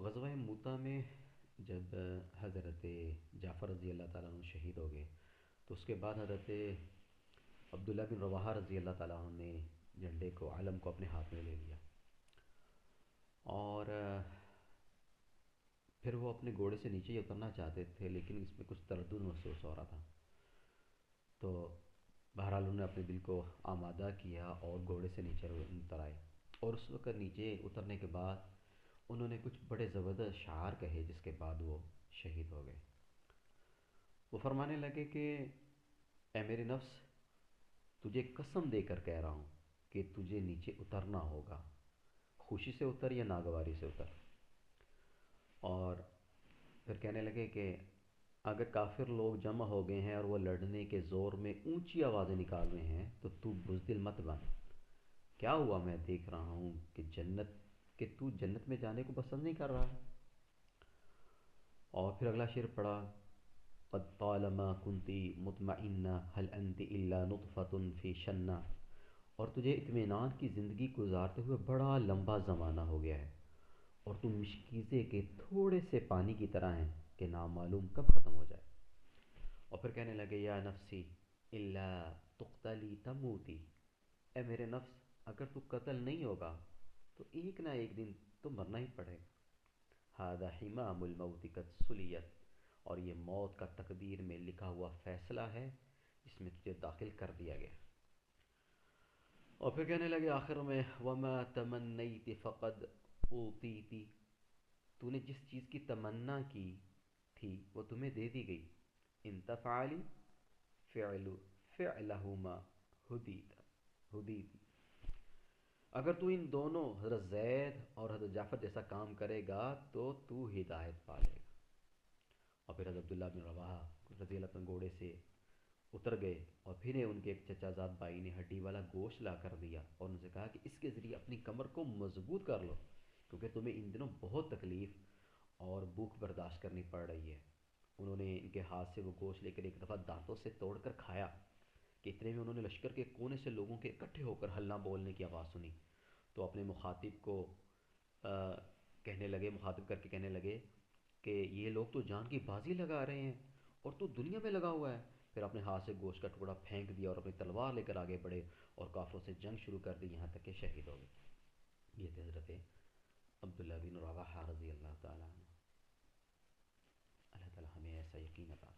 غزوہ موتا میں جب حضرت جعفر رضی اللہ تعالیٰ عنہ شہید ہو گئے تو اس کے بعد حضرت عبداللہ بن رواحہ رضی اللہ تعالیٰ عنہ نے جھنڈے کو علم کو اپنے ہاتھ میں لے لیا اور پھر وہ اپنے گھوڑے سے نیچے ہی اترنا چاہتے تھے، لیکن اس میں کچھ تردد محسوس ہو رہا تھا. تو بہرحال انہوں نے اپنے دل کو آمادہ کیا اور گھوڑے سے نیچے اتر آئے. اور اس وقت نیچے اترنے کے بعد انہوں نے کچھ بڑے زبردست اشعار کہے، جس کے بعد وہ شہید ہو گئے. وہ فرمانے لگے کہ اے میرے نفس، تجھے قسم دے کر کہہ رہا ہوں کہ تجھے نیچے اترنا ہوگا، خوشی سے اتر یا ناگواری سے اتر. اور پھر کہنے لگے کہ اگر کافر لوگ جمع ہو گئے ہیں اور وہ لڑنے کے زور میں اونچی آوازیں نکال رہے ہیں تو بزدل مت بن. کیا ہوا؟ میں دیکھ رہا ہوں کہ تو جنت میں جانے کو پسند نہیں کر رہا ہے. اور پھر اگلا شعر پڑھا: قد طالما کنتی مطمئنہ هل انت الا نطفة فی شنہ. اور تجھے اطمینان کی زندگی گزارتے ہوئے بڑا لمبا زمانہ ہو گیا ہے، اور تم مشکیزے کے تھوڑے سے پانی کی طرح ہیں کہ نامعلوم کب ختم ہو جائے. اور پھر کہنے لگے: یا نفسی الا تقتلی تموتی. اے میرے نفس، اگر تو قتل نہیں ہوگا تو ایک نہ ایک دن تو مرنا ہی پڑے گا. ھذا حمام الموت قد سلیت. اور یہ موت کا تقدیر میں لکھا ہوا فیصلہ ہے جس میں تجھے داخل کر دیا گیا. اور پھر کہنے لگے آخر میں: وما تمنیت فقد اوتیت. تو نے جس چیز کی تمنا کی تھی وہ تمہیں دے دی گئی. ان تفعلی فعلہما ہدیت. اگر تو ان دونوں حضرت زید اور حضرت جعفر جیسا کام کرے گا تو ہدایت پا لے گا. اور پھر حضرت عبداللہ بن رواحہ رضی اللہ عنہ گھوڑے سے اتر گئے اور پھر ان کے ایک چچا زاد بھائی نے ہڈی والا گوشت لا کر دیا اور ان سے کہا کہ اس کے ذریعے اپنی کمر کو مضبوط کر لو، کیونکہ تمہیں ان دنوں بہت تکلیف اور بھوک برداشت کرنی پڑ رہی ہے. انہوں نے ان کے ہاتھ سے وہ گوشت لے کر ایک دفعہ دانتوں سے توڑ کر کھایا کہ اتنے میں انہوں نے لشکر کے کونے سے لوگوں کے اکٹھے ہو کر ہلہ بولنے کی آواز سنی. تو اپنے مخاطب کو مخاطب کر کے کہنے لگے کہ یہ لوگ تو جان کی بازی لگا رہے ہیں اور تو دنیا میں لگا ہوا ہے. پھر اپنے ہاتھ سے گوشت کا ٹکڑا پھینک دیا اور اپنی تلوار لے کر آگے بڑھے اور کافروں سے جنگ شروع کر دی، یہاں تک کہ شہید ہو گئے. یہ تھے حضرت عبداللہ بن رواحہ رضی اللہ تعالیٰ عنہ. اللہ تعالیٰ ہمیں ایسا یقین عطا